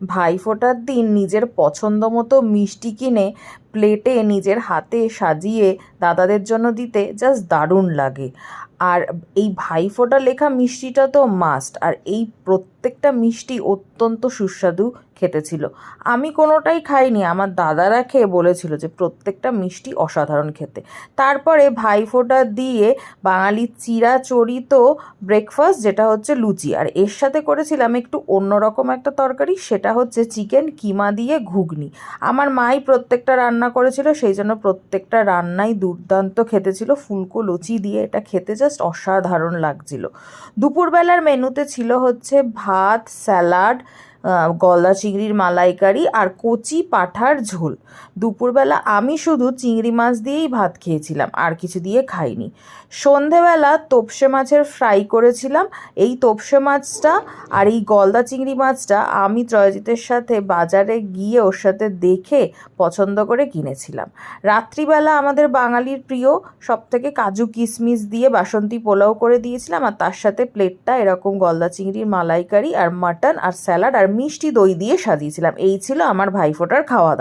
ভাইফোঁটার দিন নিজের পছন্দ মতো মিষ্টি কিনে প্লেটে নিজের হাতে সাজিয়ে দাদাদের জন্য দিতে জাস্ট দারুণ লাগে। আর এই ভাইফোঁটা লেখা মিষ্টিটা তো মাস্ট, আর এই প্রত্যেকটা মিষ্টি অত্যন্ত সুস্বাদু খেতে ছিল। আমি কোনোটাই খাইনি, আমার দাদারা খেয়ে বলেছিল যে প্রত্যেকটা মিষ্টি অসাধারণ খেতে। তারপরে ভাইফোঁটা দিয়ে বাঙালির চিরাচরিত ব্রেকফাস্ট, যেটা হচ্ছে লুচি, আর এর সাথে করেছিলাম একটু অন্যরকম একটা তরকারি, সেটা হচ্ছে চিকেন কিমা দিয়ে ঘুগনি। আমার মাই প্রত্যেকটা রান্না করেছিল, সেই জন্য প্রত্যেকটা রান্নাই দুর্দান্ত খেতে ছিল। ফুলকো লুচি দিয়ে এটা খেতে জাস্ট অসাধারণ লাগছিল। দুপুরবেলার মেনুতে ছিল হচ্ছে ভাত, স্যালাড, গলদা চিংড়ির মালাইকারি আর কচি পাঁঠার ঝোল। দুপুরবেলা আমি শুধু চিংড়ি মাছ দিয়েই ভাত খেয়েছিলাম, আর কিছু দিয়ে খাইনি। সন্ধেবেলা তোপসে মাছের ফ্রাই করেছিলাম। এই তোপসে মাছটা আর এই গলদা চিংড়ি মাছটা আমি ত্রয়জিতের সাথে বাজারে গিয়ে ওর সাথে দেখে পছন্দ করে কিনেছিলাম। রাত্রিবেলা আমাদের বাঙালির প্রিয় সবথেকে কাজু কিশমিশ দিয়ে বাসন্তী পোলাও করে দিয়েছিলাম, আর তার সাথে প্লেটটা এরকম গলদা চিংড়ির মালাইকারি আর মাটন আর স্যালাড আর মিষ্টি দই দিয়ে সাজিয়েছিলাম। এই ছিল আমার ভাইফোঁটার খাওয়া দাওয়া।